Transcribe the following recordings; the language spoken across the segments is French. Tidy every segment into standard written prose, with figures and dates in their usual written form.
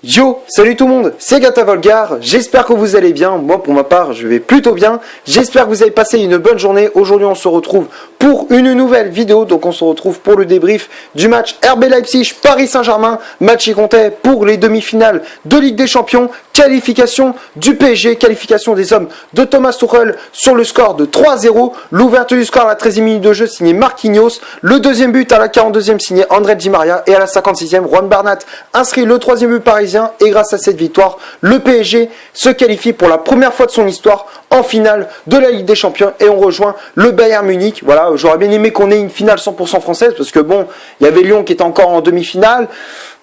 Yo, salut tout le monde, c'est Gata Volgar, j'espère que vous allez bien, moi pour ma part je vais plutôt bien, j'espère que vous avez passé une bonne journée, aujourd'hui on se retrouve pour une nouvelle vidéo, donc on se retrouve pour le débrief du match RB Leipzig Paris Saint-Germain, match qui comptait pour les demi-finales de Ligue des Champions, qualification du PSG, qualification des hommes de Thomas Tuchel sur le score de 3-0, l'ouverture du score à la 13e minute de jeu signé Marquinhos, le deuxième but à la 42e signé André Di Maria et à la 56e Juan Bernat inscrit le troisième but parisien et grâce à cette victoire, le PSG se qualifie pour la première fois de son histoire en finale de la Ligue des Champions et on rejoint le Bayern Munich. Voilà, j'aurais bien aimé qu'on ait une finale 100% française parce que bon, il y avait Lyon qui était encore en demi-finale.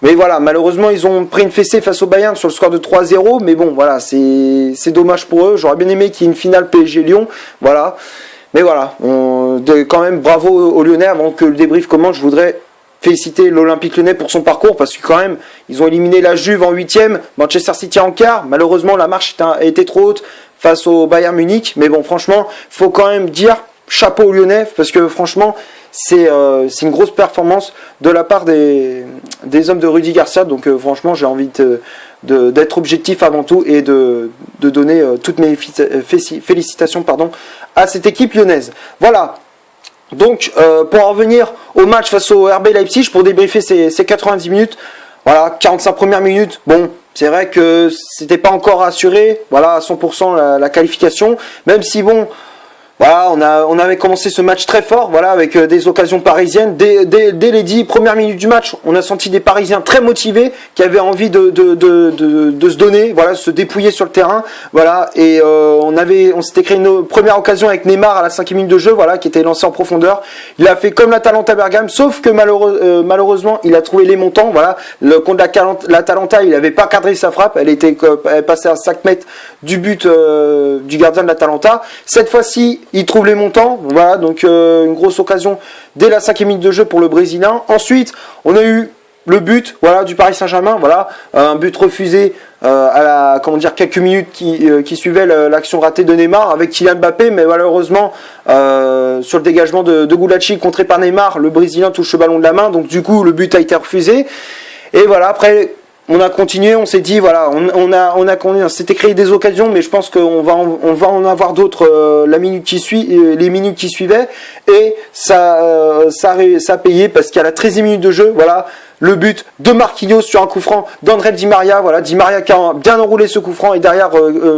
Mais voilà, malheureusement, ils ont pris une fessée face au Bayern sur le score de 3-0. Mais bon, voilà, c'est dommage pour eux. J'aurais bien aimé qu'il y ait une finale PSG-Lyon. Voilà. Mais voilà, quand même, bravo aux Lyonnais. Avant que le débrief commence, je voudrais féliciter l'Olympique Lyonnais pour son parcours. Parce que quand même, ils ont éliminé la Juve en 8e, Manchester City en quart. Malheureusement, la marche était trop haute face au Bayern Munich. Mais bon, franchement, il faut quand même dire chapeau aux Lyonnais. Parce que franchement, c'est une grosse performance de la part des hommes de Rudy Garcia. Donc franchement, j'ai envie d'être objectif avant tout et de donner toutes mes félicitations à cette équipe lyonnaise. Voilà. Donc pour en revenir au match face au RB Leipzig, pour débriefer ces 90 minutes, voilà, 45 premières minutes, bon, c'est vrai que c'était pas encore assuré, voilà, à 100% la qualification, même si bon, voilà, on avait commencé ce match très fort, voilà, avec des occasions parisiennes. Dès les 10 premières minutes du match, on a senti des Parisiens très motivés, qui avaient envie de se donner, voilà, se dépouiller sur le terrain, voilà. Et on s'était créé une première occasion avec Neymar à la 5e minute de jeu, voilà, qui était lancé en profondeur. Il a fait comme l'Atalanta Bergame, sauf que malheureusement, il a trouvé les montants, voilà. Contre l'Atalanta, il n'avait pas cadré sa frappe, elle passait à 5 mètres du but du gardien de l'Atalanta. Cette fois-ci, il trouve les montants, voilà, donc une grosse occasion dès la 5e minute de jeu pour le Brésilien. Ensuite, on a eu le but, voilà, du Paris Saint-Germain, voilà, un but refusé quelques minutes qui suivaient l'action ratée de Neymar avec Kylian Mbappé, mais malheureusement sur le dégagement de Gulacsi contré par Neymar, le Brésilien touche le ballon de la main, donc du coup le but a été refusé. Et voilà, après on a continué, on s'est dit voilà, on s'était créé des occasions, mais je pense qu'on va en avoir d'autres les minutes qui suivaient, et ça a payé parce qu'à la 13e minute de jeu, voilà, le but de Marquinhos sur un coup franc d'André Di Maria, voilà, Di Maria qui a bien enroulé ce coup franc et derrière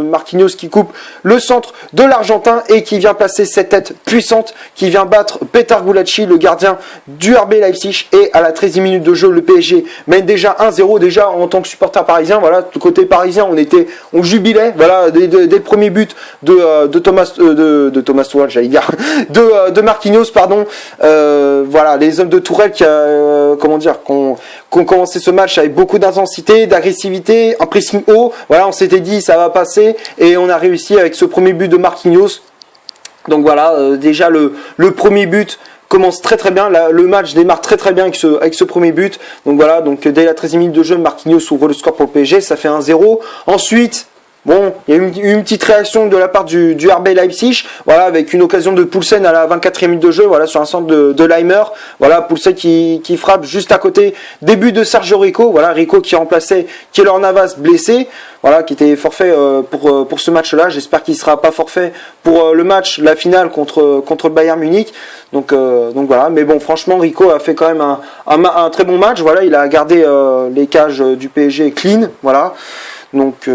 Marquinhos qui coupe le centre de l'Argentin et qui vient placer cette tête puissante qui vient battre Petar Gulacsi, le gardien du RB Leipzig, et à la 13e minute de jeu, le PSG mène déjà 1-0. Déjà en tant que supporter parisien, voilà, du côté parisien, on jubilait, voilà, dès le premier but de Thomas Tuchel, j'allais dire, de Marquinhos, pardon, voilà, les hommes de Tourelle qui qu'on commençait ce match avec beaucoup d'intensité, d'agressivité, un pressing haut. Voilà, on s'était dit ça va passer et on a réussi avec ce premier but de Marquinhos. Donc voilà, déjà le premier but commence très très bien. Le match démarre très très bien avec ce premier but. Donc voilà, donc dès la 13e minute de jeu, Marquinhos ouvre le score pour le PSG, ça fait 1-0. Ensuite, bon, il y a eu une petite réaction de la part du RB Leipzig, voilà, avec une occasion de Poulsen à la 24e minute de jeu, voilà, sur un centre de Leimer, voilà, Poulsen qui frappe juste à côté, début de Sergio Rico, voilà, Rico qui remplaçait Keylor Navas blessé, voilà, qui était forfait pour ce match-là. J'espère qu'il sera pas forfait pour le match, la finale contre le Bayern Munich. Donc voilà, mais bon, franchement, Rico a fait quand même un très bon match, voilà, il a gardé les cages du PSG clean, voilà. Donc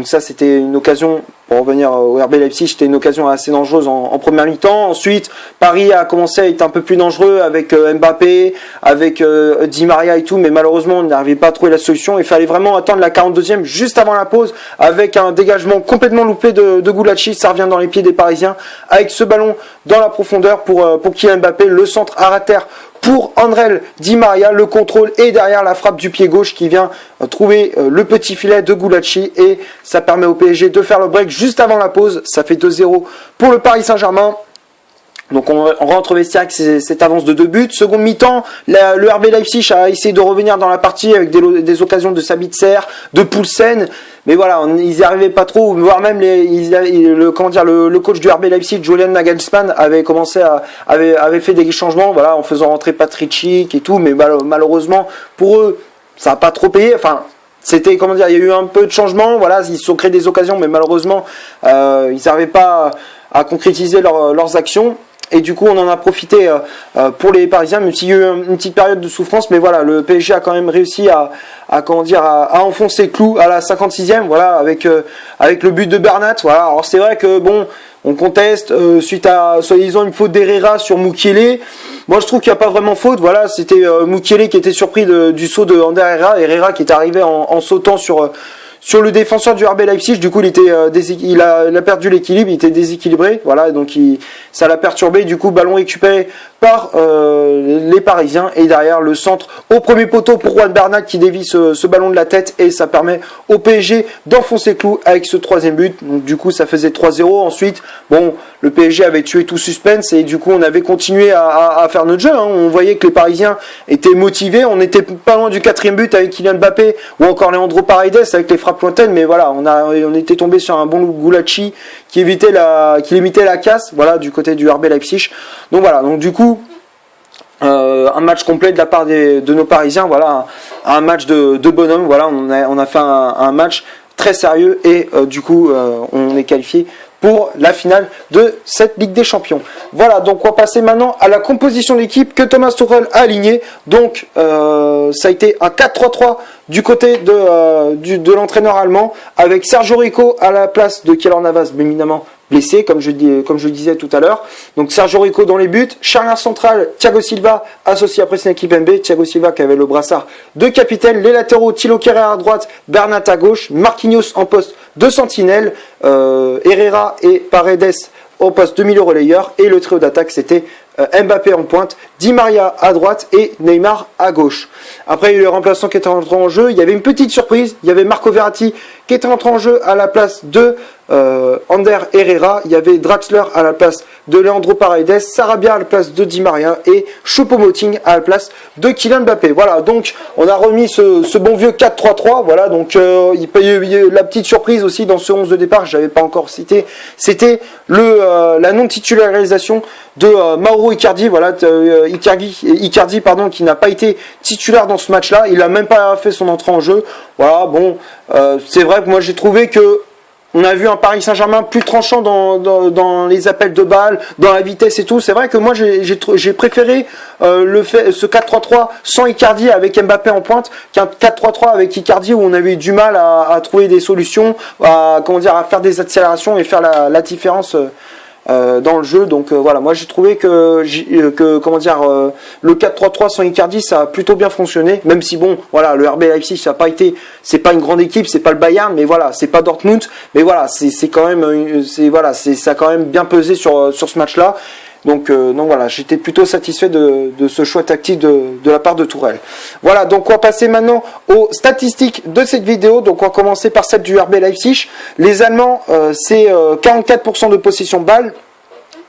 ça, c'était une occasion, pour revenir au RB Leipzig, c'était une occasion assez dangereuse en première mi-temps. Ensuite, Paris a commencé à être un peu plus dangereux avec Mbappé, avec Di Maria et tout, mais malheureusement, on n'arrivait pas à trouver la solution. Il fallait vraiment attendre la 42e, juste avant la pause, avec un dégagement complètement loupé de Gulacsi. Ça revient dans les pieds des Parisiens, avec ce ballon dans la profondeur pour Kylian Mbappé, le centre à terre pour André Di Maria, le contrôle et derrière la frappe du pied gauche qui vient trouver le petit filet de Gulacsi, et ça permet au PSG de faire le break juste avant la pause. Ça fait 2-0 pour le Paris Saint-Germain. Donc on rentre au vestiaire avec cette avance de 2 buts. Seconde mi-temps, le RB Leipzig a essayé de revenir dans la partie avec des occasions de Sabitzer, de Poulsen. Mais voilà, ils n'y arrivaient pas trop, voire même le coach du RB Leipzig, Julian Nagelsmann, avait fait des changements, voilà, en faisant rentrer Patrick Schick et tout, mais malheureusement pour eux, ça n'a pas trop payé. Enfin, c'était, comment dire, il y a eu un peu de changement, voilà, ils se sont créés des occasions, mais malheureusement, ils n'arrivaient pas à concrétiser leurs actions. Et du coup, on en a profité pour les Parisiens, même s'il y a eu une petite période de souffrance, mais voilà, le PSG a quand même réussi à enfoncer le clou à la 56e, voilà, avec le but de Bernat. Voilà, alors c'est vrai que bon, on conteste suite à soi-disant une faute d'Herrera sur Mukiele. Moi, je trouve qu'il n'y a pas vraiment faute. Voilà, c'était Mukiele qui était surpris du saut de Ander Herrera. Herrera qui est arrivé en sautant sur le défenseur du RB Leipzig. Du coup, il a perdu l'équilibre, il était déséquilibré. Voilà, donc ça l'a perturbé. Du coup, ballon récupéré par les Parisiens, et derrière le centre au premier poteau pour Juan Bernat qui dévie ce ballon de la tête, et ça permet au PSG d'enfoncer le clou avec ce troisième but. Donc du coup ça faisait 3-0. Ensuite, bon, le PSG avait tué tout suspense, et du coup on avait continué à faire notre jeu, hein. On voyait que les Parisiens étaient motivés, on était pas loin du quatrième but avec Kylian Mbappé ou encore Leandro Paredes avec les frappes lointaines, mais voilà, on était tombé sur un bon Gulacsi qui limitait la casse, voilà, du côté du RB Leipzig. Donc voilà, donc du coup un match complet de la part de nos Parisiens, voilà, un match de bonhomme, voilà, on a fait un match très sérieux, et du coup on est qualifié pour la finale de cette Ligue des Champions. Voilà, donc on va passer maintenant à la composition d'équipe que Thomas Tuchel a alignée. Donc ça a été un 4-3-3 du côté de l'entraîneur allemand, avec Sergio Rico à la place de Keylor Navas, bien évidemment blessé, comme je disais tout à l'heure. Donc Sergio Rico dans les buts, charnière centrale, Thiago Silva associé à Presnel Kimpembe, Thiago Silva qui avait le brassard de capitaine, les latéraux, Thilo Kehrer à droite, Bernat à gauche, Marquinhos en poste de sentinelle, Herrera et Paredes au poste de milieu relayeur, et le trio d'attaque c'était Mbappé en pointe, Di Maria à droite et Neymar à gauche. Après, il y a eu les remplaçants qui étaient entrés en jeu. Il y avait une petite surprise, il y avait Marco Verratti qui était entré en jeu à la place de Ander Herrera. Il y avait Draxler à la place de Leandro Paredes, Sarabia à la place de Di Maria et Choupo-Moting à la place de Kylian Mbappé. Voilà, donc on a remis ce bon vieux 4-3-3. Voilà, donc il y a eu la petite surprise aussi dans ce 11 de départ, je n'avais pas encore cité, c'était la non-titularisation de Mauro Icardi. Voilà, Icardi pardon, qui n'a pas été titulaire dans ce match-là, il n'a même pas fait son entrée en jeu. Voilà, bon, c'est vrai que moi j'ai trouvé que on a vu un Paris Saint-Germain plus tranchant dans les appels de balles, dans la vitesse et tout. C'est vrai que moi j'ai préféré ce 4-3-3 sans Icardi avec Mbappé en pointe, qu'un 4-3-3 avec Icardi où on avait eu du mal à trouver des solutions, à faire des accélérations et faire la différence dans le jeu. Donc voilà, moi j'ai trouvé que le 4-3-3 sans Icardi ça a plutôt bien fonctionné, même si bon, voilà, le RB Leipzig c'est pas une grande équipe, c'est pas le Bayern, mais voilà, c'est pas Dortmund, mais voilà, c'est quand même ça a quand même bien pesé sur ce match-là. Donc voilà, j'étais plutôt satisfait de ce choix tactique de la part de Tuchel. Voilà, donc on va passer maintenant aux statistiques de cette vidéo. Donc on va commencer par celle du RB Leipzig. Les Allemands, c'est 44% de possession de balle,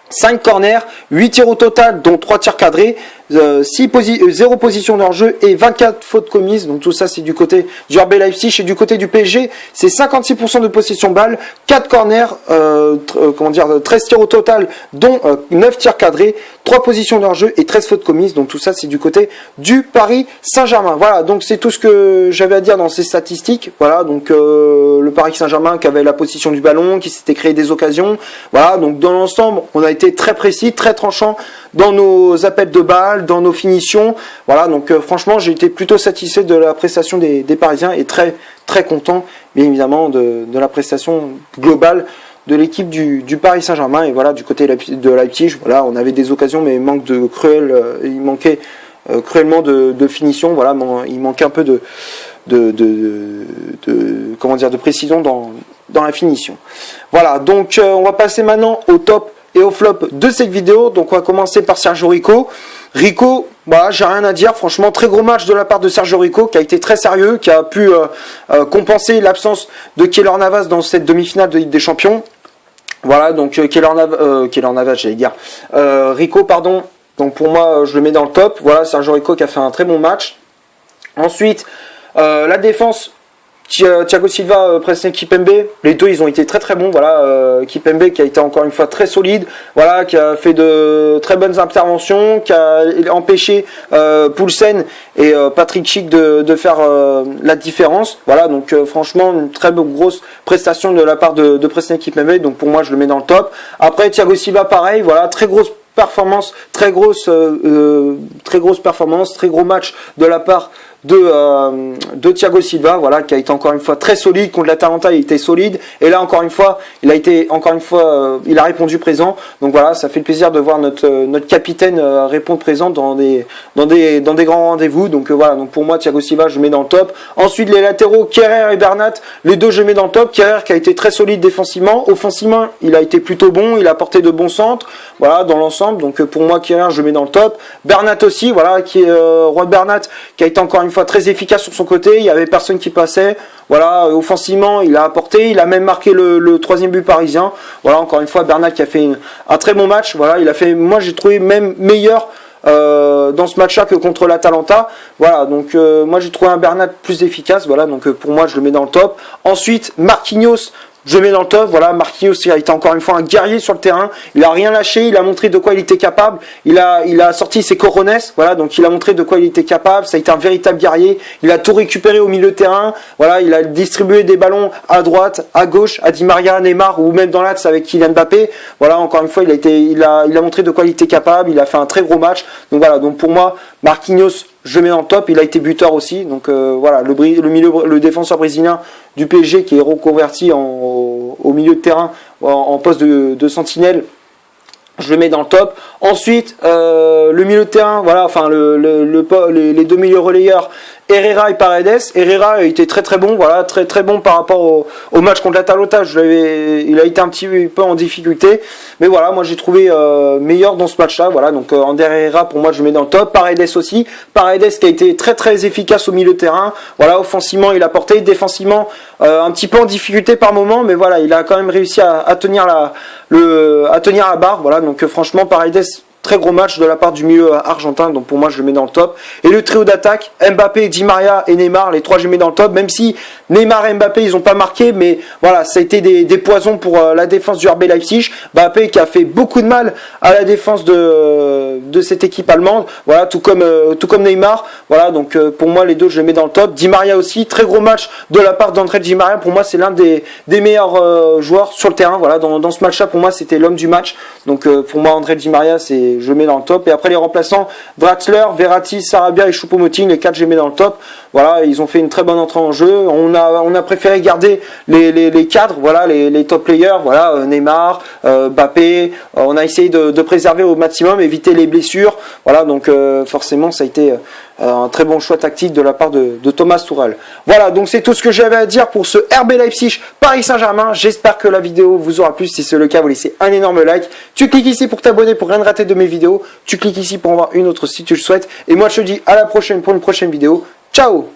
5 corners, 8 tirs au total, dont 3 tirs cadrés, 0 position dans le jeu et 24 fautes commises. Donc tout ça c'est du côté du RB Leipzig, et du côté du PSG c'est 56% de possession de balle, 4 corners, 13 tirs au total, dont 9 tirs cadrés, 3 positions dans le jeu et 13 fautes commises. Donc tout ça c'est du côté du Paris Saint-Germain. Voilà, donc c'est tout ce que j'avais à dire dans ces statistiques. Voilà, donc le Paris Saint-Germain qui avait la possession du ballon, qui s'était créé des occasions. Voilà, donc dans l'ensemble on a été très précis, très tranchant dans nos appels de balles, dans nos finitions. Voilà, donc franchement j'ai été plutôt satisfait de la prestation des Parisiens, et très très content bien évidemment de la prestation globale de l'équipe du Paris Saint-Germain. Et voilà, du côté de Leipzig, voilà, on avait des occasions, mais il manquait cruellement de finition. Voilà, il manquait un peu de précision dans la finition. Voilà, donc on va passer maintenant au top et au flop de cette vidéo. Donc on va commencer par Sergio Rico. Rico, voilà, j'ai rien à dire. Franchement, très gros match de la part de Sergio Rico, qui a été très sérieux, qui a pu compenser l'absence de Keylor Navas dans cette demi-finale de Ligue des Champions. Voilà, donc Keylor Navas, j'allais dire. Rico, pardon. Donc pour moi, je le mets dans le top. Voilà, Sergio Rico qui a fait un très bon match. Ensuite, la défense. Thiago Silva, Presnel Kimpembe, les deux ils ont été très très bons. Voilà, Kimpembe qui a été encore une fois très solide, voilà, qui a fait de très bonnes interventions, qui a empêché Poulsen et Patrick Schick de faire la différence. Voilà, donc franchement une très grosse prestation de la part de Presnel Kimpembe. Donc pour moi je le mets dans le top. Après Thiago Silva pareil, voilà, très grosse performance, très grosse performance, très gros match de la part de Thiago Silva, voilà, qui a été encore une fois très solide contre l'Atalanta, il était solide, et là encore une fois, il a répondu présent. Donc voilà, ça fait le plaisir de voir notre capitaine répondre présent dans des grands rendez-vous. Donc voilà, donc pour moi Thiago Silva je mets dans le top. Ensuite les latéraux Kehrer et Bernat, les deux je mets dans le top. Kehrer qui a été très solide défensivement, offensivement il a été plutôt bon, il a apporté de bons centres, voilà, dans l'ensemble. Donc pour moi Kehrer je mets dans le top. Bernat aussi, voilà, qui est Roi Bernat, qui a été encore une fois très efficace sur son côté, il y avait personne qui passait, voilà, offensivement il a apporté, il a même marqué le troisième but parisien. Voilà, encore une fois Bernat qui a fait un très bon match, voilà, il a fait, moi j'ai trouvé même meilleur dans ce match-là que contre l'Atalanta. Voilà, donc moi j'ai trouvé un Bernat plus efficace, voilà, donc pour moi je le mets dans le top. Ensuite Marquinhos, je mets dans le top, voilà, Marquinhos il a été encore une fois un guerrier sur le terrain, il a rien lâché, il a montré de quoi il était capable, il a sorti ses cojones, voilà, donc il a montré de quoi il était capable, ça a été un véritable guerrier, il a tout récupéré au milieu de terrain, voilà, il a distribué des ballons à droite, à gauche, à Di Maria, Neymar, ou même dans l'axe avec Kylian Mbappé, voilà, encore une fois, il a montré de quoi il était capable, il a fait un très gros match, donc voilà, donc pour moi, Marquinhos, je mets dans le top, il a été buteur aussi, donc voilà, le défenseur brésilien du PSG qui est reconverti au milieu de terrain, en poste de sentinelle, je le mets dans le top. Ensuite, le milieu de terrain, voilà, enfin les deux milieux relayeurs, Herrera et Paredes. Herrera a été très très bon, voilà, très très bon par rapport au match contre l'Atalanta. Il a été un petit peu en difficulté, mais voilà, moi j'ai trouvé meilleur dans ce match-là. Voilà, donc Ander Herrera pour moi je le mets dans le top. Paredes aussi, Paredes qui a été très très efficace au milieu de terrain. Voilà, offensivement il a porté, défensivement un petit peu en difficulté par moment, mais voilà, il a quand même réussi à tenir la barre. Voilà, donc franchement Paredes, très gros match de la part du milieu argentin, donc pour moi je le mets dans le top. Et le trio d'attaque, Mbappé, Di Maria et Neymar, les trois je les mets dans le top, même si Neymar et Mbappé ils n'ont pas marqué, mais voilà, ça a été des poisons pour la défense du RB Leipzig. Mbappé qui a fait beaucoup de mal à la défense de cette équipe allemande, voilà, tout comme Neymar, voilà, donc pour moi les deux je les mets dans le top. Di Maria aussi, très gros match de la part d'André Di Maria, pour moi c'est l'un des meilleurs joueurs sur le terrain, voilà, dans ce match là pour moi c'était l'homme du match, donc pour moi André Di Maria je le mets dans le top. Et après les remplaçants, Draxler, Verratti, Sarabia et Choupo-Moting, les quatre je les mets dans le top. Voilà, ils ont fait une très bonne entrée en jeu. On a préféré garder les cadres, voilà, les top players, voilà, Neymar, Mbappé. On a essayé de préserver au maximum, éviter les blessures. Voilà, donc forcément ça a été un très bon choix tactique de la part de Thomas Tuchel. Voilà, donc c'est tout ce que j'avais à dire pour ce RB Leipzig Paris Saint-Germain. J'espère que la vidéo vous aura plu. Si c'est le cas, vous laissez un énorme like. Tu cliques ici pour t'abonner pour rien ne rater de mes vidéos. Tu cliques ici pour en voir une autre si tu le souhaites. Et moi je te dis à la prochaine pour une prochaine vidéo. Ciao!